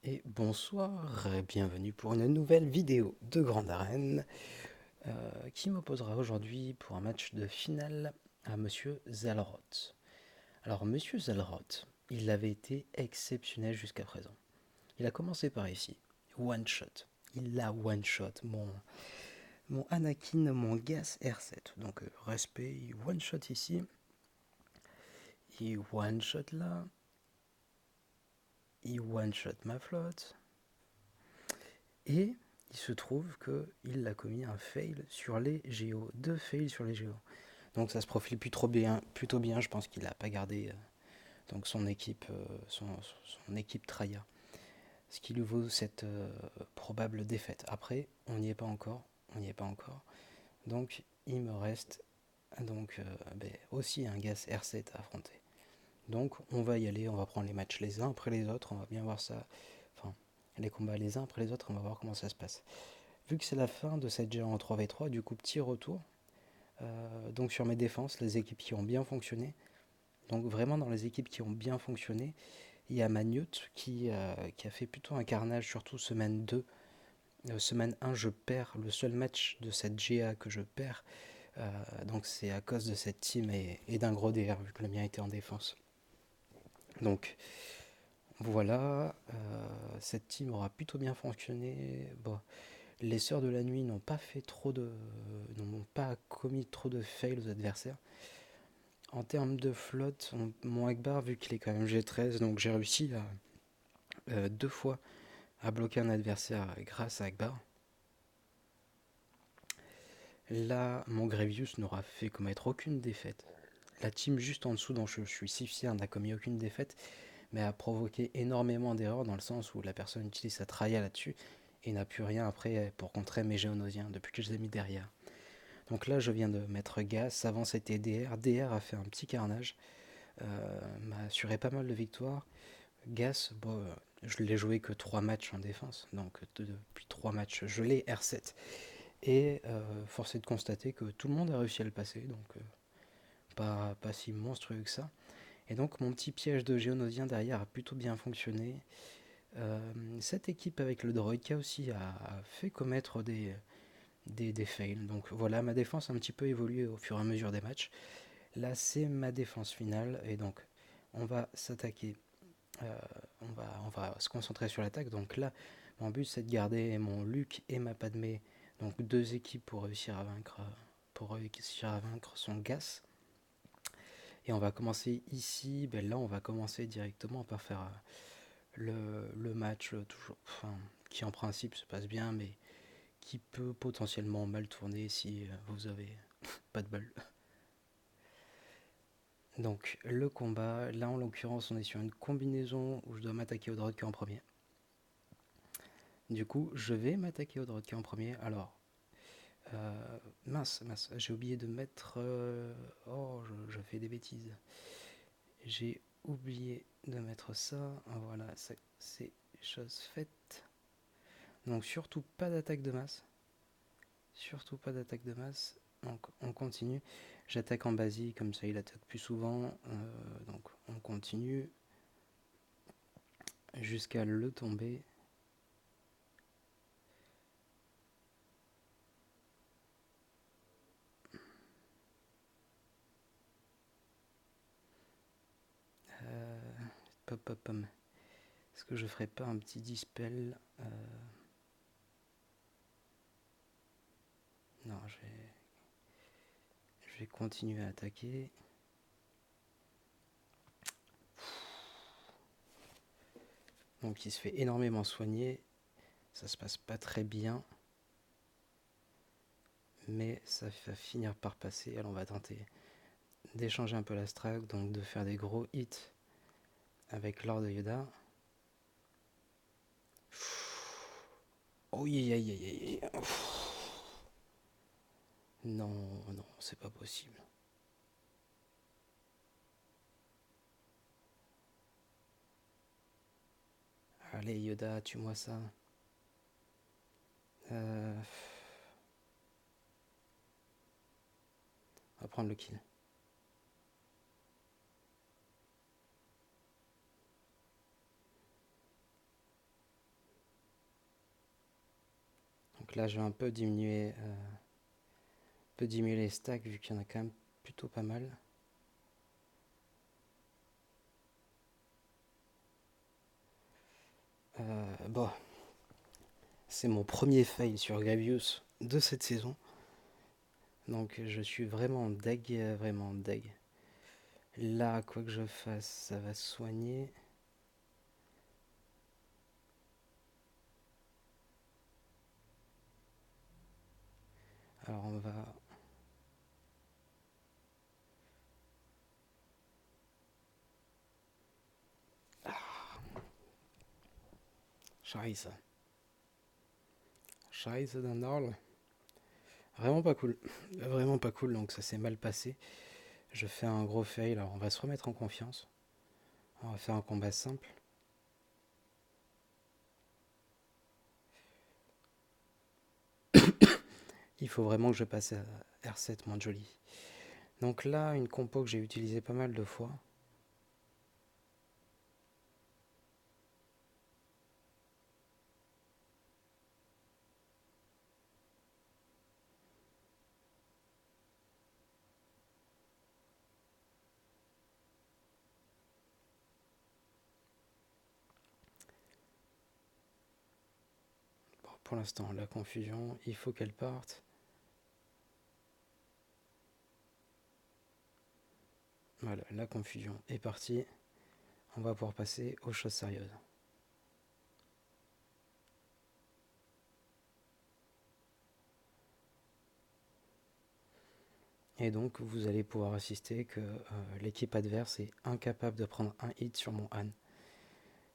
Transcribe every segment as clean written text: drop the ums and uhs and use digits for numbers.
Et bonsoir et bienvenue pour une nouvelle vidéo de Grande Arène qui m'opposera aujourd'hui pour un match de finale à Monsieur Zalroth. Alors Monsieur Zalroth, il avait été exceptionnel jusqu'à présent. Il a commencé par ici, one shot. Il a one shot mon Anakin, mon Gas R7. Donc respect, il one shot ici, il one shot là, il one shot ma flotte. Et il se trouve qu'il a commis un fail sur les Géos. Deux fails sur les Géos. Donc ça se profile plutôt bien. Je pense qu'il n'a pas gardé donc son équipe Traya. Ce qui lui vaut cette probable défaite. Après, on n'y est pas encore. On n'y est pas encore. Donc il me reste aussi un Gas R7 à affronter. Donc on va y aller, on va prendre les matchs les uns après les autres, on va bien voir ça. Enfin, les combats les uns après les autres, on va voir comment ça se passe. Vu que c'est la fin de cette GA en 3v3, du coup petit retour. Donc sur mes défenses, les équipes qui ont bien fonctionné. Donc vraiment dans les équipes qui ont bien fonctionné, il y a Magnut qui a fait plutôt un carnage, surtout semaine 2. Semaine 1, je perds le seul match de cette GA que je perds. Donc c'est à cause de cette team et d'un gros DR, vu que le mien était en défense. Donc voilà, cette team aura plutôt bien fonctionné. Bon, les Sœurs de la Nuit n'ont pas commis trop de fails aux adversaires. En termes de flotte, mon Akbar, vu qu'il est quand même G13, donc j'ai réussi deux fois à bloquer un adversaire grâce à Akbar. Là, mon Grevious n'aura fait commettre aucune défaite. La team juste en dessous dont je suis si fier n'a commis aucune défaite, mais a provoqué énormément d'erreurs dans le sens où la personne utilise sa traya là-dessus et n'a plus rien après pour contrer mes géonosiens depuis que je les ai mis derrière. Donc là, je viens de mettre Gas. Avant, c'était DR. DR a fait un petit carnage. M'a assuré pas mal de victoires. Gas, bon, je l'ai joué que 3 matchs en défense. Donc depuis 3 matchs, je l'ai R7. Et force est de constater que tout le monde a réussi à le passer. Donc pas si monstrueux que ça. Et donc mon petit piège de géonosien derrière a plutôt bien fonctionné. Cette équipe avec le Droidka aussi a fait commettre des fails. Donc voilà, ma défense a un petit peu évolué au fur et à mesure des matchs. Là, c'est ma défense finale. Et donc, on va s'attaquer. On va se concentrer sur l'attaque. Donc là, mon but, c'est de garder mon Luke et ma Padmé. Donc deux équipes pour réussir à vaincre son Gas. Et on va commencer ici. Ben là, on va commencer directement par faire le match toujours, enfin, qui en principe se passe bien, mais qui peut potentiellement mal tourner si vous avez pas de bol. Donc le combat, là en l'occurrence on est sur une combinaison où je dois m'attaquer au Drodka en premier. Du coup je vais m'attaquer au Drodka en premier. Alors mince, j'ai oublié de mettre... oh je fais des bêtises. J'ai oublié de mettre ça. Voilà, c'est chose faite. Donc surtout pas d'attaque de masse. Surtout pas d'attaque de masse. Donc on continue. J'attaque en basique, comme ça il attaque plus souvent. Donc on continue jusqu'à le tomber. Euh, pop, pop, pop. Est-ce que je ferais pas un petit dispel Non, je vais continuer à attaquer. Donc il se fait énormément soigner. Ça se passe pas très bien. Mais ça va finir par passer. Alors on va tenter d'échanger un peu la strat, donc de faire des gros hits avec Lord Yoda. Oh aïe aïe aïe aïe. Non, non, c'est pas possible. Allez Yoda, tue-moi ça. On va prendre le kill. Donc là, je vais un peu diminuer les stacks vu qu'il y en a quand même plutôt pas mal. Bon, c'est mon premier fail sur Gravius de cette saison. Donc je suis vraiment deg, vraiment deg. Là, quoi que je fasse, ça va se soigner. Alors on va... Scheiße. Scheiße d'un Arle. Vraiment pas cool. Vraiment pas cool, donc ça s'est mal passé. Je fais un gros fail, alors on va se remettre en confiance. On va faire un combat simple. Il faut vraiment que je passe à R7, mon joli. Donc là, une compo que j'ai utilisée pas mal de fois. Bon, pour l'instant, la confusion, il faut qu'elle parte. Voilà, la confusion est partie. On va pouvoir passer aux choses sérieuses. Et donc, vous allez pouvoir assister que l'équipe adverse est incapable de prendre un hit sur mon Han.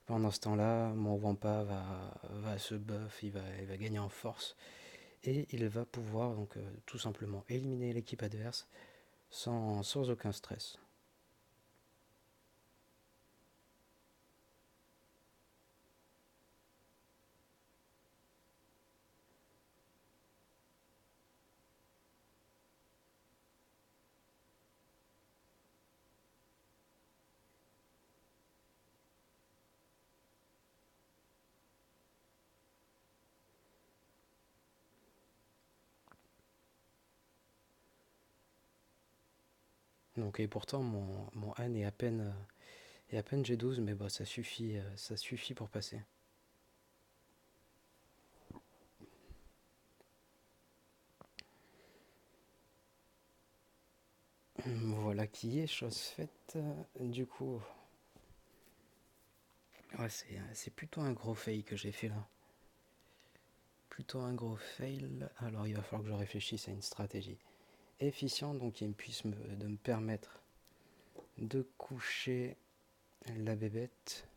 Pendant ce temps-là, mon Wampa va se buff, il va gagner en force. Et il va pouvoir donc tout simplement éliminer l'équipe adverse sans aucun stress. Donc, et pourtant, mon Han est à peine G12, mais bon, ça suffit pour passer. Voilà qui est chose faite. Du coup, ouais, c'est plutôt un gros fail que j'ai fait là. Plutôt un gros fail. Alors, il va falloir que je réfléchisse à une stratégie efficiente, donc qui puisse de me permettre de coucher la bébête.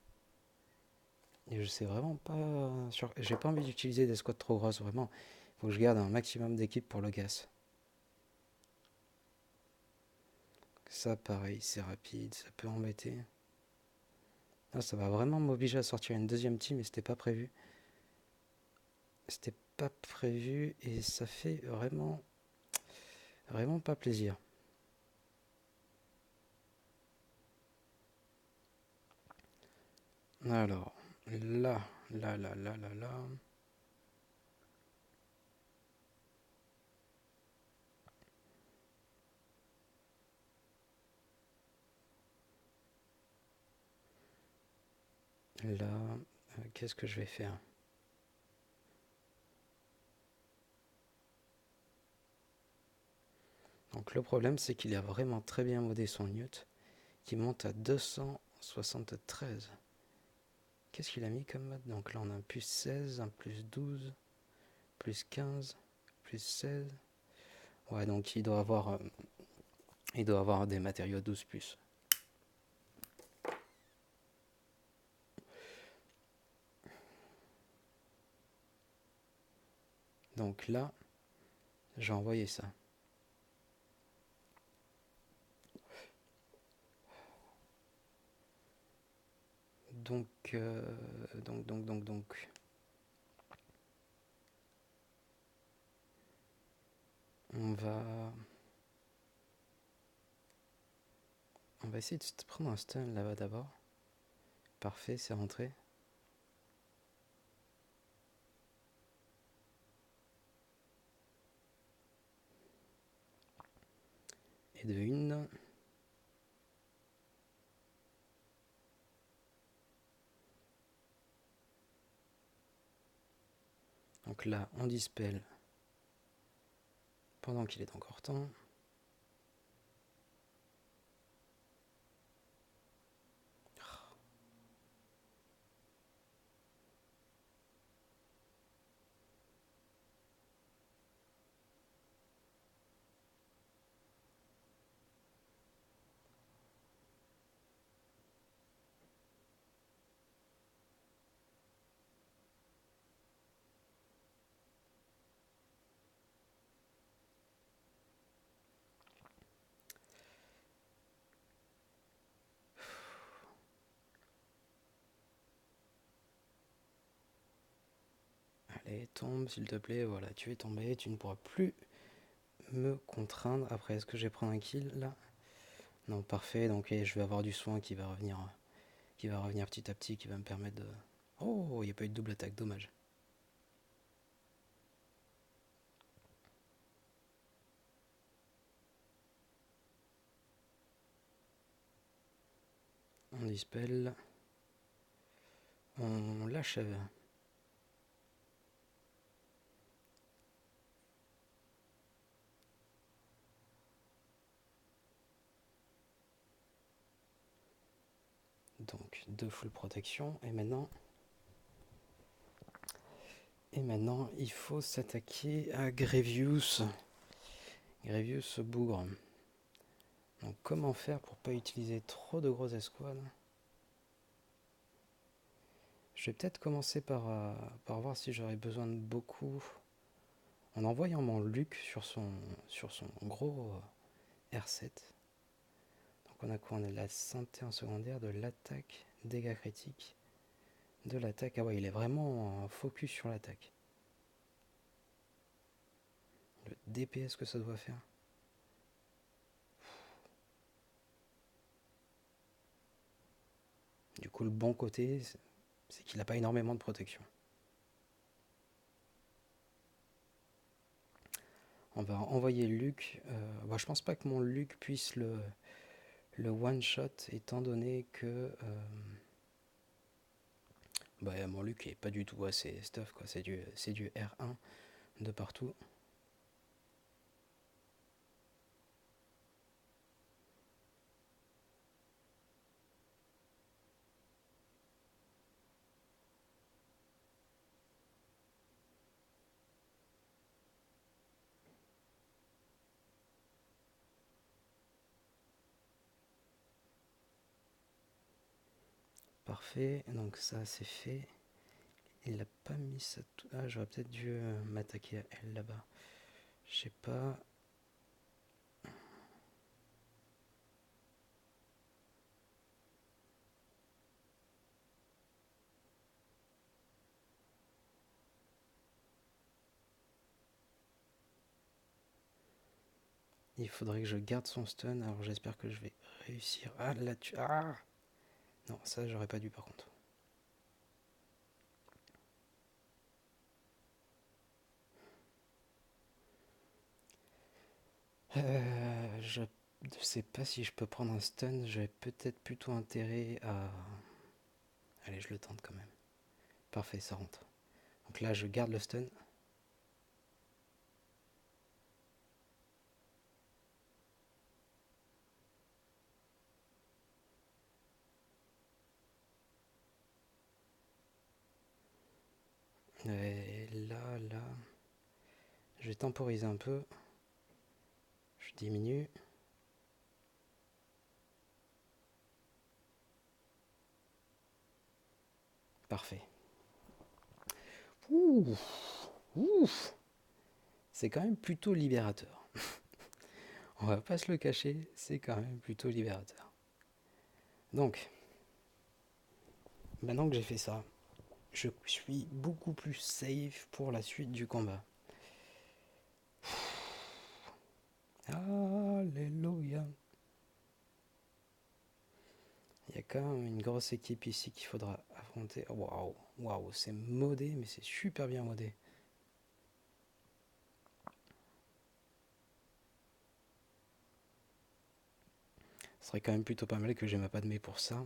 Et je sais vraiment pas. J'ai pas envie d'utiliser des squats trop grosses, vraiment. Faut que je garde un maximum d'équipe pour le gas. Ça, pareil, c'est rapide, ça peut embêter. Là, ça va vraiment m'obliger à sortir une deuxième team, mais c'était pas prévu. C'était pas prévu et ça fait vraiment pas plaisir. Alors, là, là, là, là, là, là. Là, qu'est-ce que je vais faire? Donc le problème, c'est qu'il a vraiment très bien modé son newt, qui monte à 273. Qu'est-ce qu'il a mis comme mode? Donc là, on a un plus 16, un plus 12, plus 15, plus 16. Ouais, donc il doit avoir des matériaux 12 plus. Donc là, j'ai envoyé ça. Donc, on va essayer de prendre un stun là-bas d'abord. Parfait, c'est rentré. et de 1. Donc là, on dispel pendant qu'il est encore temps. Allez, tombe s'il te plaît, voilà, tu es tombé, tu ne pourras plus me contraindre. Après, est-ce que je vais prendre un kill là? Non, parfait, donc je vais avoir du soin qui va revenir petit à petit, qui va me permettre de... Oh, il n'y a pas eu de double attaque, dommage. On dispel. On l'achève. Donc, 2 full protection, et maintenant, il faut s'attaquer à Grevious. Grevious, ce bougre. Donc, comment faire pour pas utiliser trop de grosses escouades? Je vais peut-être commencer par voir si j'aurais besoin de beaucoup. En envoyant mon Luc sur son gros R7. Donc on a quoi? On a de la santé en secondaire, de l'attaque, dégâts critiques, de l'attaque. Ah ouais, il est vraiment focus sur l'attaque. Le DPS que ça doit faire. Du coup, le bon côté, c'est qu'il n'a pas énormément de protection. On va envoyer Luc. Je pense pas que mon Luc puisse le one-shot, étant donné que... mon Luc est pas du tout assez stuff, quoi. C'est du R1 de partout. Parfait, donc ça c'est fait. Il n'a pas mis ça tout... Ah, j'aurais peut-être dû m'attaquer à elle là-bas. Je sais pas. Il faudrait que je garde son stun. Alors j'espère que je vais réussir. Ah, là tu... Ah non, ça j'aurais pas dû par contre. Je ne sais pas si je peux prendre un stun. J'avais peut-être plutôt intérêt à... Allez, je le tente quand même. Parfait, ça rentre. Donc là, je garde le stun. Et là, je vais temporiser un peu. Je diminue. Parfait. Ouh, ouf. C'est quand même plutôt libérateur. On va pas se le cacher, c'est quand même plutôt libérateur. Donc, maintenant que j'ai fait ça, je suis beaucoup plus safe pour la suite du combat. Alléluia. Il y a quand même une grosse équipe ici qu'il faudra affronter. Waouh, waouh, c'est modé, mais c'est super bien modé. serait quand même plutôt pas mal que j'ai ma pas de mai pour ça.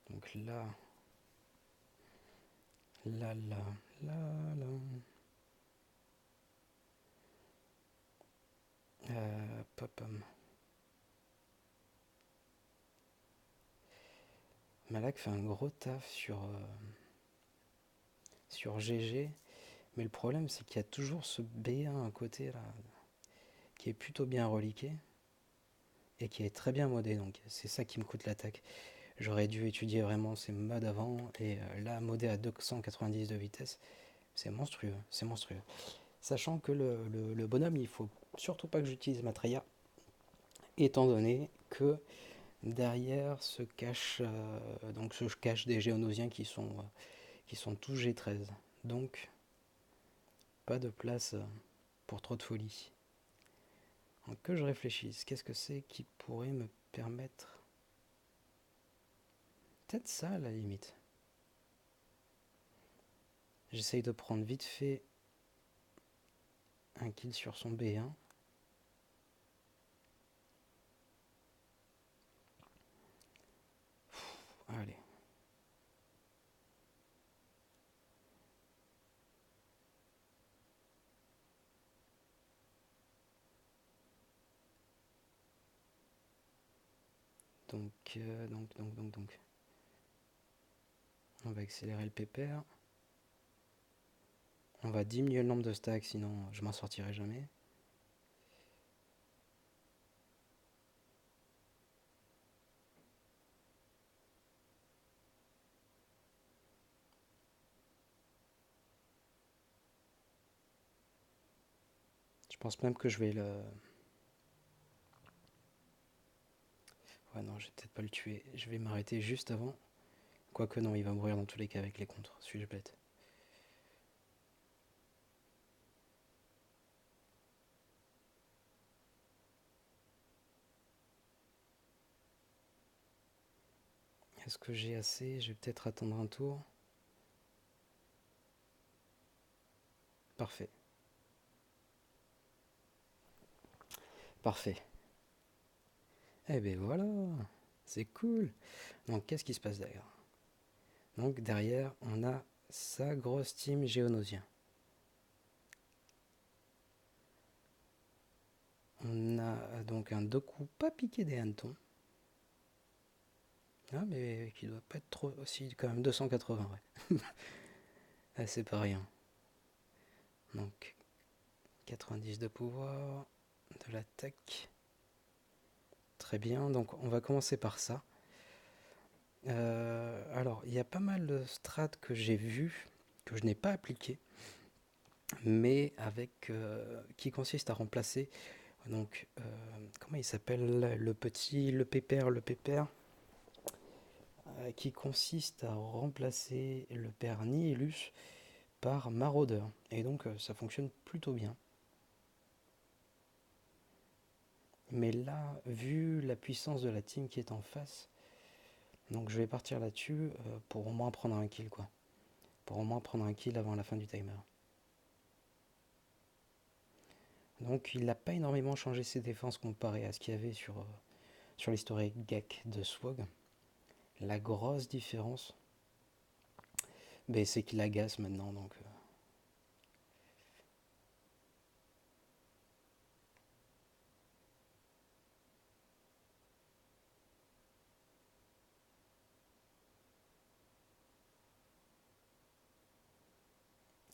Donc là, là, là, là, là. Pop-hum. Malak fait un gros taf sur GG, mais le problème c'est qu'il y a toujours ce B1 à côté là, qui est plutôt bien reliqué et qui est très bien modé, donc c'est ça qui me coûte l'attaque. J'aurais dû étudier vraiment ces modes avant, et là, modé à 290 de vitesse, c'est monstrueux, c'est monstrueux. Sachant que le bonhomme, il faut surtout pas que j'utilise Matreya, étant donné que derrière se cachent des géonosiens qui sont tous G13. Donc, pas de place pour trop de folie. Donc, que je réfléchisse, qu'est-ce que c'est qui pourrait me permettre... Peut-être ça, à la limite. J'essaye de prendre vite fait un kill sur son B1. Allez. Donc. On va accélérer le pépère. On va diminuer le nombre de stacks, sinon je m'en sortirai jamais. Je pense même que je vais le... Ouais, non, je vais peut-être pas le tuer. Je vais m'arrêter juste avant. Quoique non, il va mourir dans tous les cas avec les contres. Suis-je bête? Est-ce que j'ai assez? Je vais peut-être attendre un tour. Parfait. Parfait. Eh ben voilà. C'est cool. Donc, qu'est-ce qui se passe derrière? Donc, derrière, on a sa grosse team Géonosien. On a donc un Doku pas piqué des hannetons. Ah, mais qui doit pas être trop aussi, quand même 280, ouais. Ah, c'est pas rien. Donc, 90 de pouvoir, de l'attaque. Très bien, donc on va commencer par ça. Alors, il y a pas mal de strats que j'ai vus, que je n'ai pas appliqué, mais qui consiste à remplacer, donc, comment il s'appelle, le pépère, qui consiste à remplacer le père Nihilus par Maraudeur. Et donc, ça fonctionne plutôt bien. Mais là, vu la puissance de la team qui est en face, donc je vais partir là-dessus pour au moins prendre un kill, quoi. Pour au moins prendre un kill avant la fin du timer. Donc il n'a pas énormément changé ses défenses comparé à ce qu'il y avait sur l'historique Gek de Swag. La grosse différence, ben, c'est qu'il agace maintenant, donc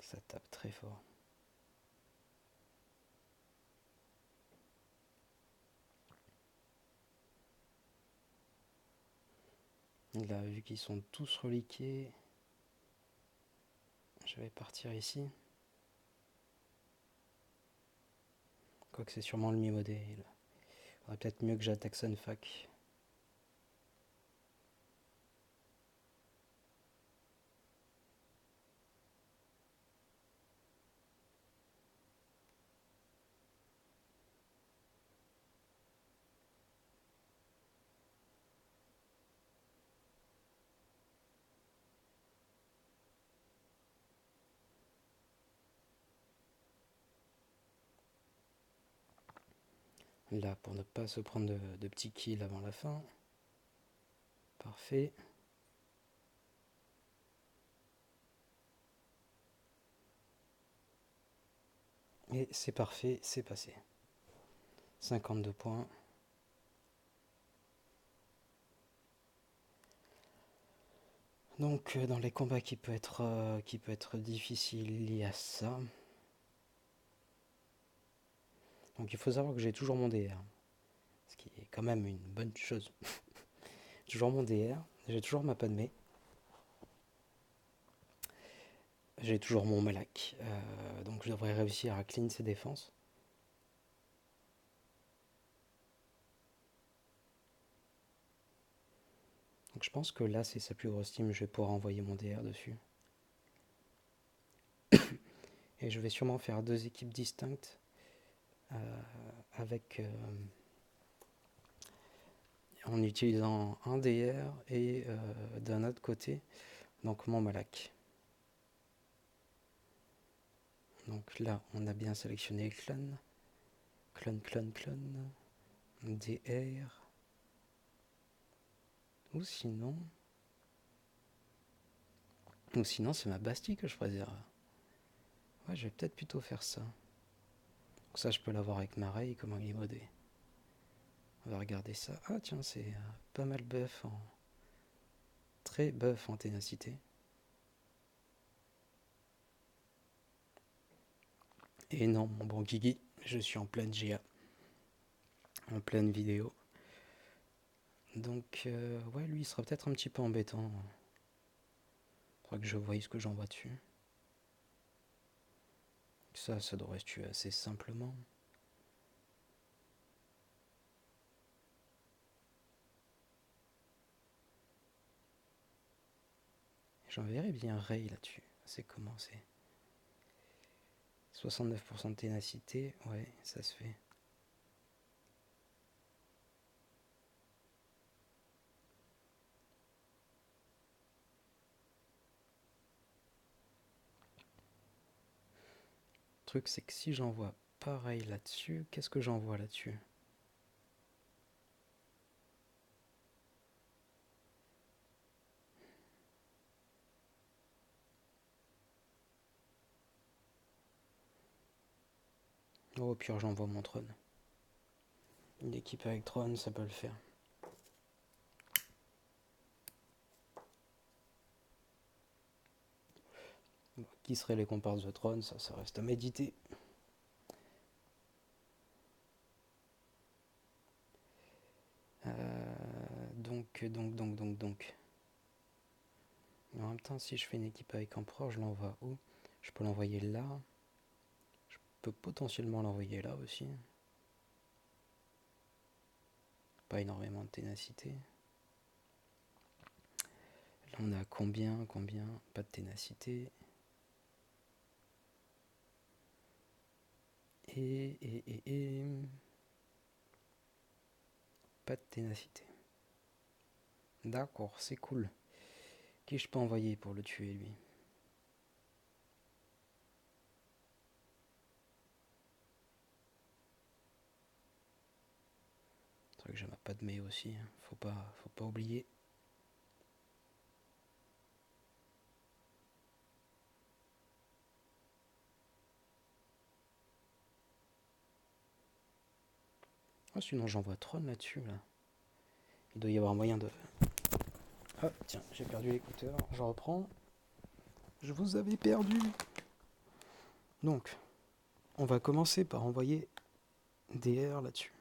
ça tape très fort. Là, vu qu'ils sont tous reliqués, je vais partir ici. Quoique c'est sûrement le mieux modé. Il faudrait peut-être mieux que j'attaque Sunfac. Là, pour ne pas se prendre de petits kills avant la fin. Parfait. Et c'est parfait, c'est passé. 52 points. Donc dans les combats qui peut être difficile, il y a ça. Donc il faut savoir que j'ai toujours mon DR. Ce qui est quand même une bonne chose. Toujours mon DR, j'ai toujours ma Padmé. J'ai toujours mon Malak. Donc je devrais réussir à clean ses défenses. Donc je pense que là c'est sa plus grosse team, je vais pouvoir envoyer mon DR dessus. Et je vais sûrement faire 2 équipes distinctes avec en utilisant un DR et d'un autre côté donc mon Malak. Donc là on a bien sélectionné clone, DR, ou sinon c'est ma Bastille que je préserve. Ouais, je vais peut-être plutôt faire ça. Donc ça je peux l'avoir avec ma Rey, comment il est modé. On va regarder ça. Ah tiens, c'est pas mal buff en... Très buff en ténacité. Et non, mon bon Guigui, je suis en pleine GA. En pleine vidéo. Donc, ouais, lui, il sera peut-être un petit peu embêtant. Je crois que je vois ce que j'envoie dessus. Ça devrait se tuer assez simplement. J'enverrai bien Rey là-dessus. C'est comment c'est 69% de ténacité, ouais, ça se fait. Le truc, c'est que si j'envoie pareil là-dessus, qu'est-ce que j'envoie là-dessus? Oh, au pire, j'envoie mon trône. Une équipe avec trône, ça peut le faire. Bon, qui seraient les comparses de trône, ça reste à méditer. Donc. Mais en même temps, si je fais une équipe avec Empereur, je l'envoie où? Je peux l'envoyer là. Je peux potentiellement l'envoyer là aussi. Pas énormément de ténacité. Là, on a combien? Pas de ténacité. Et... Pas de ténacité. D'accord, c'est cool. Qui je peux envoyer pour le tuer, lui? C'est vrai que j'ai ma Padmé aussi. Faut pas oublier. Oh, sinon j'envoie Tron là-dessus, là. Il doit y avoir moyen de... Ah, tiens, j'ai perdu l'écouteur. Je reprends. Je vous avais perdu. Donc, on va commencer par envoyer DR là-dessus.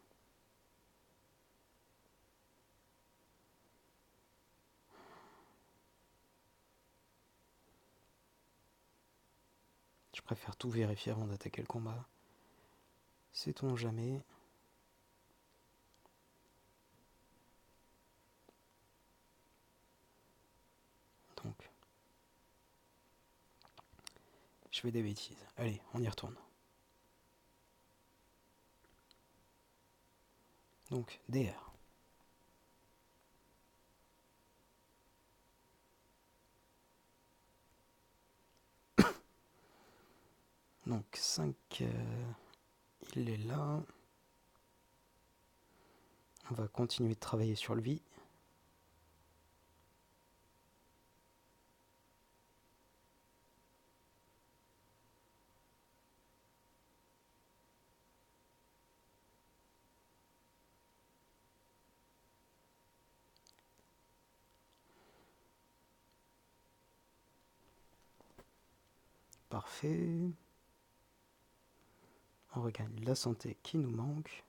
Je préfère tout vérifier avant d'attaquer le combat. Sait-on jamais. Donc, je fais des bêtises. Allez, on y retourne. Donc, DR. Donc, 5, il est là. On va continuer de travailler sur lui. Parfait. On regagne la santé qui nous manque.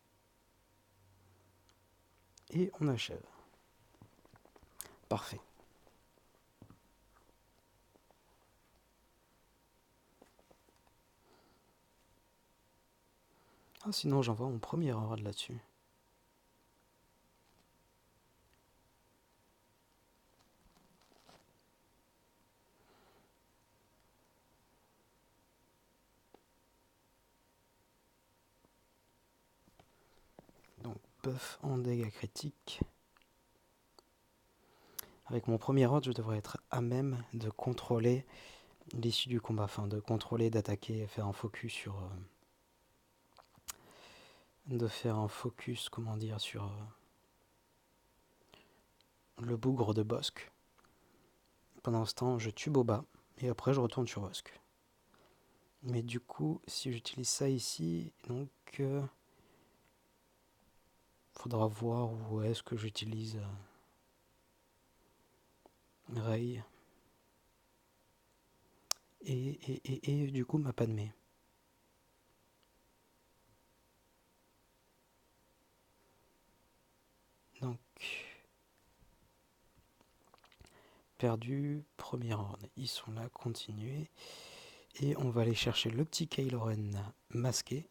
Et on achève. Parfait. Ah, sinon j'envoie mon premier ordre là-dessus. Donc buff en dégâts critiques. Avec mon premier ordre, je devrais être à même de contrôler l'issue du combat, enfin de contrôler, d'attaquer, faire un focus sur... de faire un focus, comment dire, sur le bougre de Bosque. Pendant ce temps, je tue Boba, et après je retourne sur Bosque. Mais du coup, si j'utilise ça ici, donc... faudra voir où est-ce que j'utilise Rey. Et du coup, ma Padmé. Donc, perdu, premier ordre. Ils sont là, continuez. Et on va aller chercher le petit Kylo Ren masqué.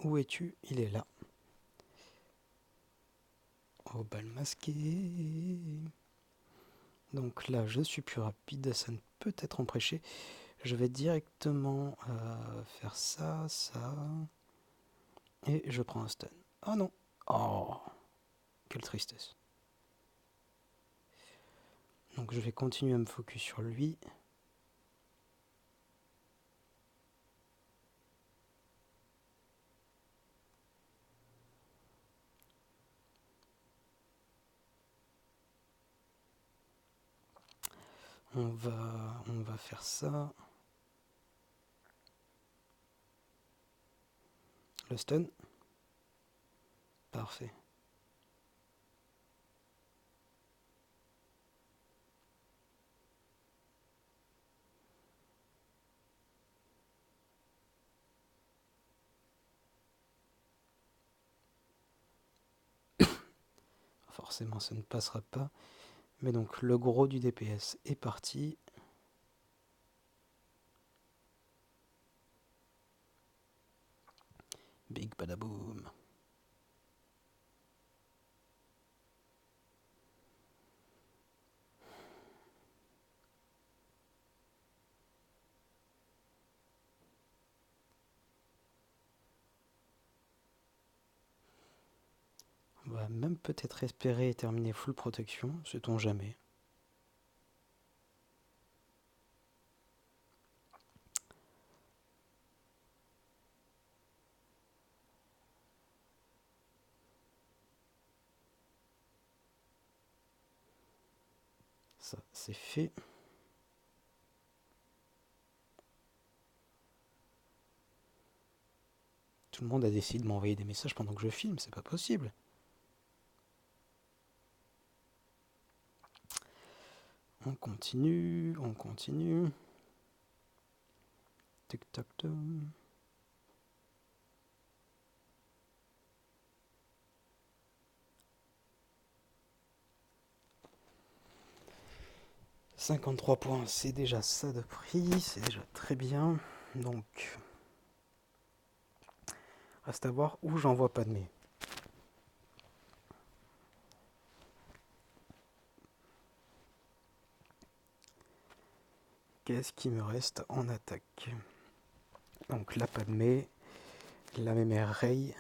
Où es-tu? Il est là. Au bal masqué. Donc là, je suis plus rapide, ça ne peut être empêché. Je vais directement faire ça, ça. Et je prends un stun. Oh non! Oh! Quelle tristesse. Donc je vais continuer à me focus sur lui. On va faire ça. Le stun. Parfait. Forcément, ça ne passera pas. Mais donc, le gros du DPS est parti. Big badaboom. On va même peut-être espérer terminer full protection, sait-on jamais. Ça, c'est fait. Tout le monde a décidé de m'envoyer des messages pendant que je filme, c'est pas possible. On continue, on continue. Tic-tac-toc. « 53 points, c'est déjà ça de prix, c'est déjà très bien. Donc, reste à voir où j'envoie Padmé. Qu'est-ce qui me reste en attaque? Donc la Padmé, la mémère Rey.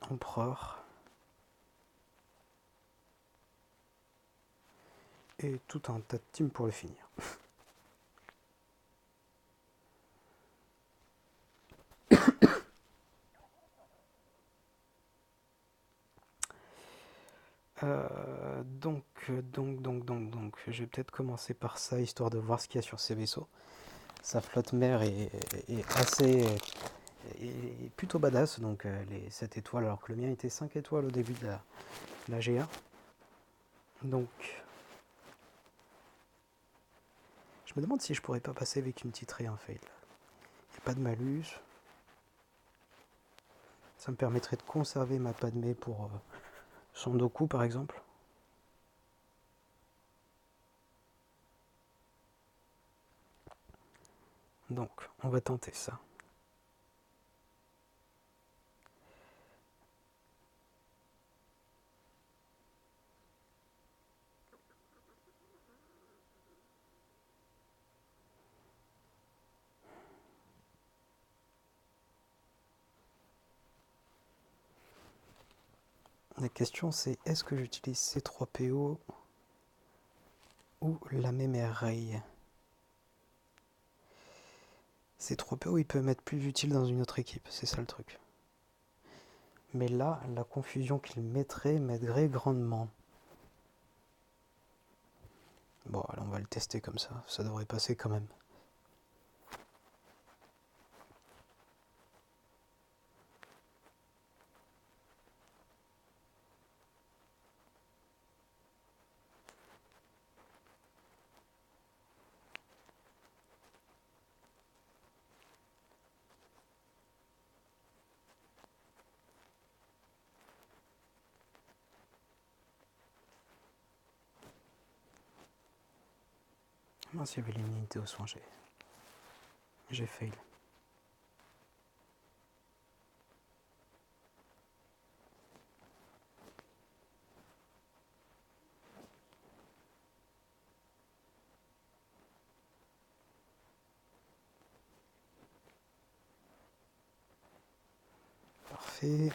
Empereur. et tout un tas de teams pour le finir. Donc, je vais peut-être commencer par ça, histoire de voir ce qu'il y a sur ces vaisseaux. Sa flotte mère est plutôt badass, donc les 7 étoiles, alors que le mien était 5 étoiles au début de la GA. Donc, je me demande si je pourrais pas passer avec une petite un fail. Il n'y a pas de malus. Ça me permettrait de conserver ma Padmé pour son Doku, par exemple. Donc, on va tenter ça. La question c'est, est-ce que j'utilise C3PO ou la Mémère-Ray? C3PO, il peut m'être plus utile dans une autre équipe, c'est ça le truc. Mais là, la confusion qu'il mettrait m'aiderait grandement. Bon, allez, on va le tester comme ça devrait passer quand même. Mince, il y avait l'immunité aux soins, j'ai fail. Parfait.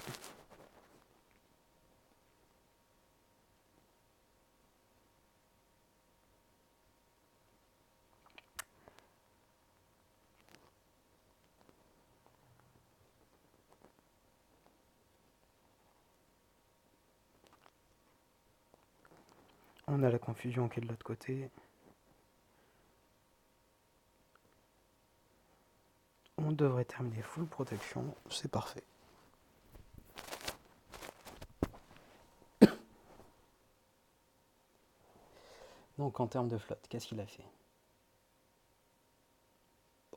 On a la confusion qui est de l'autre côté. On devrait terminer full protection, c'est parfait. Donc en termes de flotte, qu'est-ce qu'il a fait?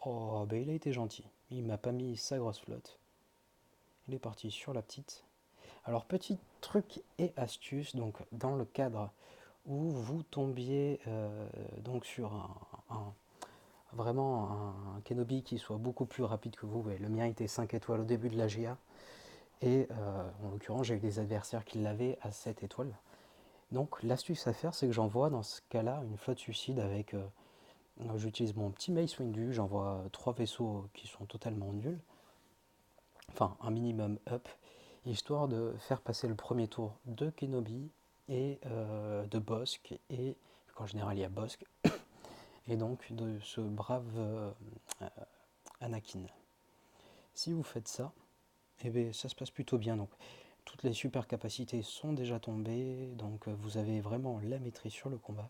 Oh, ben il a été gentil. Il m'a pas mis sa grosse flotte. Il est parti sur la petite. Alors petit truc et astuce, donc dans le cadre où vous tombiez donc sur vraiment un Kenobi qui soit beaucoup plus rapide que vous. Le mien était 5 étoiles au début de la GA. Et en l'occurrence, j'ai eu des adversaires qui l'avaient à 7 étoiles. Donc l'astuce à faire, c'est que j'envoie dans ce cas-là une flotte suicide avec... j'utilise mon petit Mace Windu, j'envoie 3 vaisseaux qui sont totalement nuls. Enfin, un minimum up, histoire de faire passer le premier tour de Kenobi et de Bossk, et en général il y a Bossk, et donc de ce brave Anakin. Si vous faites ça, eh bien, ça se passe plutôt bien. Donc, toutes les super capacités sont déjà tombées, donc vous avez vraiment la maîtrise sur le combat.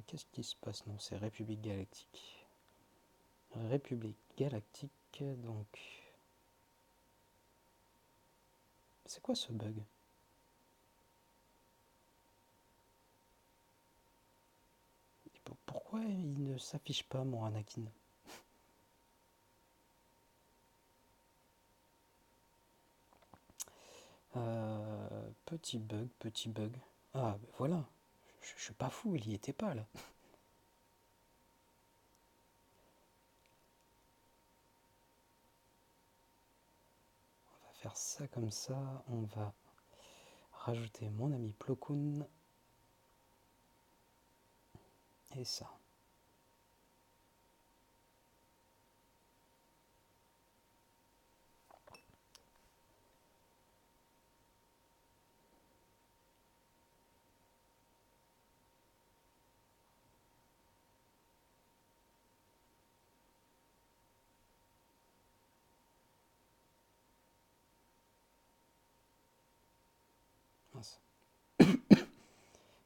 Qu'est-ce qui se passe? Non, c'est République Galactique. République Galactique, donc... C'est quoi ce bug? Pourquoi il ne s'affiche pas, mon Anakin? Petit bug, petit bug. Ah, ben voilà. Je suis pas fou, il y était pas, là. On va faire ça comme ça. On va rajouter mon ami Plo Koon. Et ça.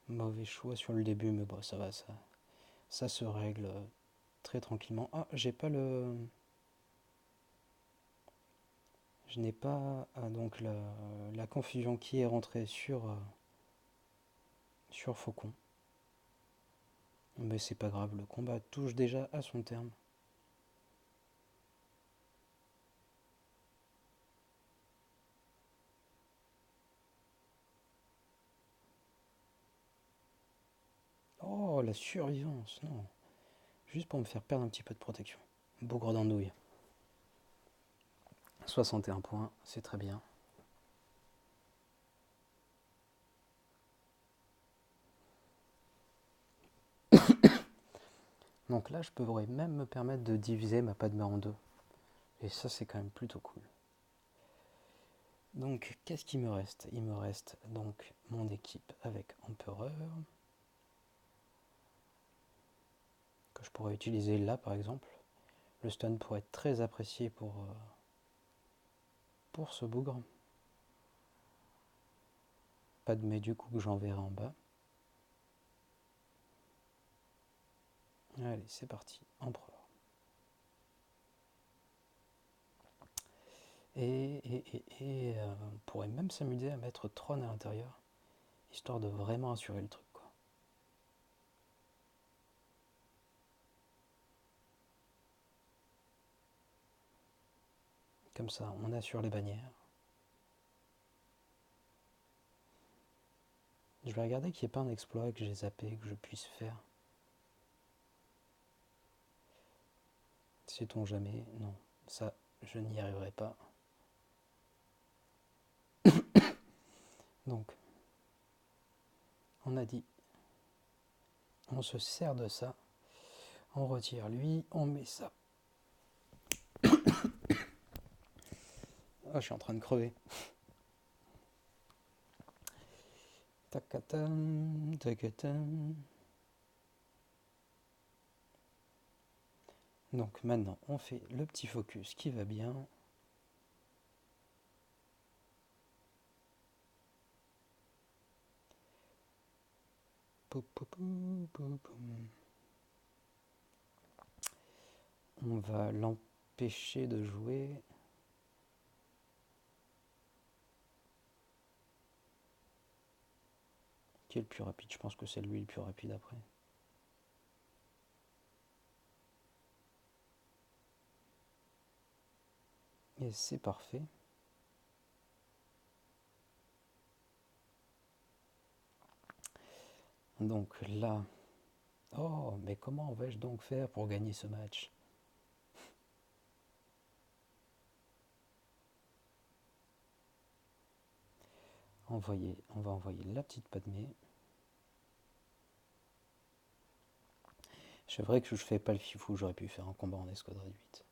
Mauvais choix sur le début, mais bon, ça va, ça se règle très tranquillement. Ah, j'ai pas le... Je n'ai pas donc la confusion qui est rentrée sur Faucon. Mais c'est pas grave, le combat touche déjà à son terme. Oh, la survivance, non. Juste pour me faire perdre un petit peu de protection. Bougre d'andouille. 61 points, c'est très bien. Donc là, je pourrais même me permettre de diviser ma Padmé en deux. Et ça, c'est quand même plutôt cool. Donc, qu'est-ce qu'il me reste? Il me reste donc mon équipe avec Empereur, que je pourrais utiliser là, par exemple. Le stun pourrait être très apprécié pour ce bougre. Padmé, du coup, que j'enverrai en bas. Allez, c'est parti, Empereur. Et on pourrait même s'amuser à mettre Trône à l'intérieur, histoire de vraiment assurer le truc, quoi. Comme ça, on assure les bannières. Je vais regarder qu'il n'y ait pas un exploit que j'ai zappé, que je puisse faire. Sait-on jamais? Non, ça, je n'y arriverai pas. Donc, on a dit, on se sert de ça, on retire lui, on met ça. Ah, je suis en train de crever. Tacatam, tacatam. Donc maintenant, on fait le petit focus qui va bien. On va l'empêcher de jouer. Qui est le plus rapide? Je pense que c'est lui le plus rapide après. Et c'est parfait. Donc là... Oh, mais comment vais-je donc faire pour gagner ce match? On va envoyer la petite Padmé. C'est vrai que je fais pas le fifou, j'aurais pu faire un combat en escouade réduite.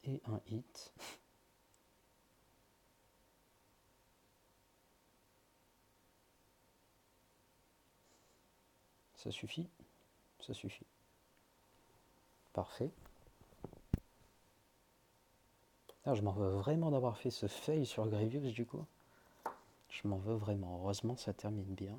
Et un hit. Ça suffit? Ça suffit. Parfait. Ah, je m'en veux vraiment d'avoir fait ce fail sur Grievous du coup. Je m'en veux vraiment. Heureusement, ça termine bien.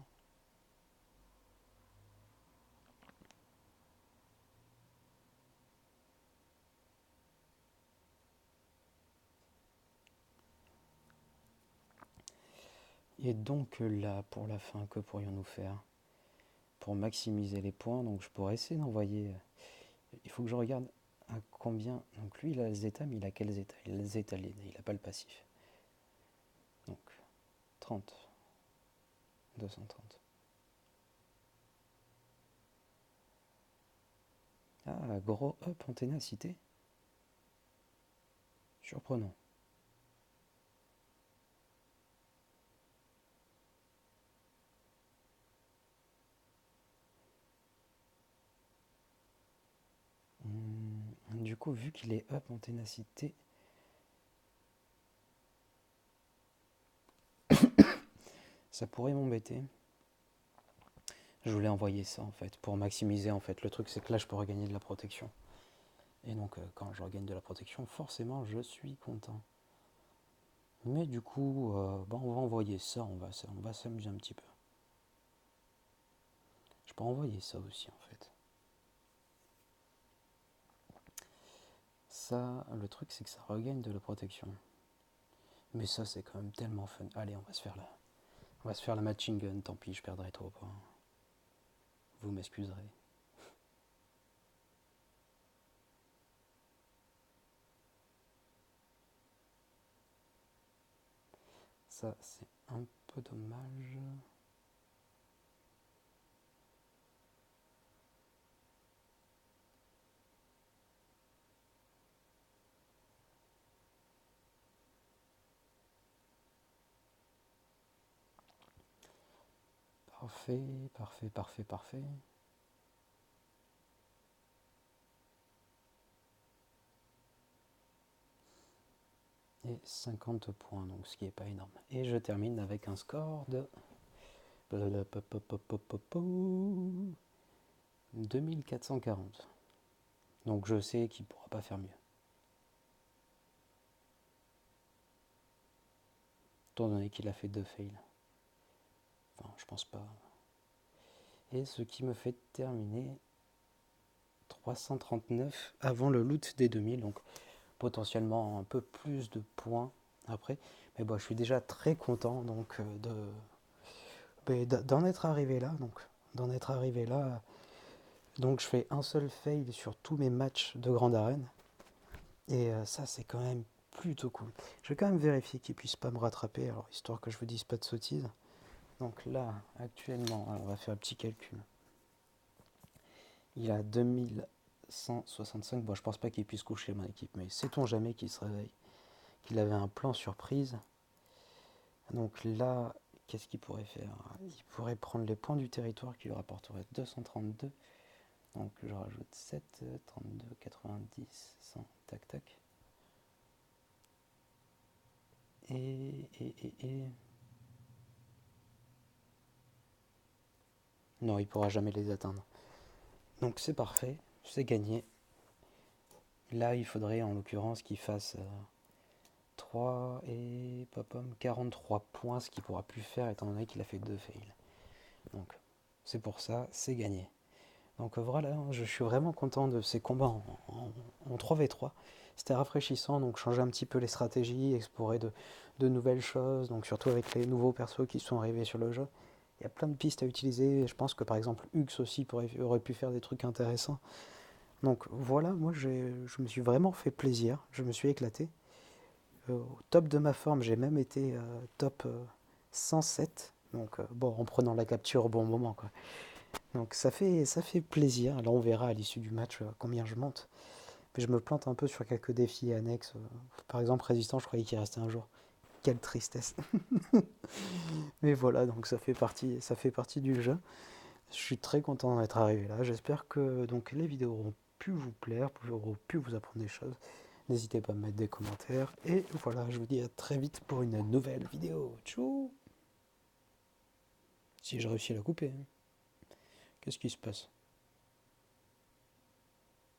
Et donc là, pour la fin, que pourrions-nous faire? Pour maximiser les points, donc je pourrais essayer d'envoyer... Il faut que je regarde à combien... Donc lui, il a le zeta, mais il a quel zeta? Il a le zeta lead, il n'a pas le passif. Donc, 30. 230. Ah, gros up en ténacité. Surprenant. Du coup, vu qu'il est up en ténacité, ça pourrait m'embêter. Je voulais envoyer ça en fait, pour maximiser en fait. Le truc c'est que là je pourrais gagner de la protection. Et donc quand je regagne de la protection, forcément je suis content. Mais du coup, bah, on va envoyer ça, on va s'amuser un petit peu. Je peux envoyer ça aussi en fait. Ça, le truc c'est que ça regagne de la protection. Mais ça c'est quand même tellement fun. Allez, on va se faire la machine gun, tant pis, je perdrai trop pas. Vous m'excuserez. Ça c'est un peu dommage. Parfait, parfait, parfait, parfait. Et 50 points, donc ce qui est pas énorme. Et je termine avec un score de 2440. Donc je sais qu'il ne pourra pas faire mieux. Étant donné qu'il a fait 2 fails. Enfin, je pense pas. Et ce qui me fait terminer 339 avant le loot des 2000. Donc potentiellement un peu plus de points après. Mais bon, je suis déjà très content donc d'en être arrivé là. Donc je fais un seul fail sur tous mes matchs de grande arène. Et ça c'est quand même plutôt cool. Je vais quand même vérifier qu'il puisse pas me rattraper, alors histoire que je vous dise pas de sottises. Donc là, actuellement, alors on va faire un petit calcul. Il a 2165. Bon, je pense pas qu'il puisse coucher mon équipe, mais sait-on jamais qu'il se réveille, qu'il avait un plan surprise. Donc là, qu'est-ce qu'il pourrait faire? Il pourrait prendre les points du territoire qui lui rapporterait 232. Donc je rajoute 7, 32, 90, 100, tac tac. Et... Non, il pourra jamais les atteindre. Donc c'est parfait, c'est gagné. Là, il faudrait en l'occurrence qu'il fasse 3 et 43 points, ce qu'il ne pourra plus faire étant donné qu'il a fait 2 fails. Donc c'est pour ça, c'est gagné. Donc voilà, je suis vraiment content de ces combats en 3v3. C'était rafraîchissant, donc changer un petit peu les stratégies, explorer de nouvelles choses, donc surtout avec les nouveaux persos qui sont arrivés sur le jeu. Il y a plein de pistes à utiliser. Je pense que par exemple Hux aussi aurait pu faire des trucs intéressants. Donc voilà, moi je me suis vraiment fait plaisir, je me suis éclaté. Au top de ma forme, j'ai même été top 107. Donc bon, en prenant la capture au bon moment, quoi. Donc ça fait plaisir. Là on verra à l'issue du match combien je monte. Mais je me plante un peu sur quelques défis annexes. Par exemple résistant, je croyais qu'il restait un jour. Quelle tristesse. Mais voilà, donc ça fait partie du jeu. Je suis très content d'être arrivé là. J'espère que donc les vidéos auront pu vous plaire, auront pu vous apprendre des choses. N'hésitez pas à me mettre des commentaires. Et voilà, je vous dis à très vite pour une nouvelle vidéo. Tchou. Si je réussis à la couper. Qu'est-ce qui se passe?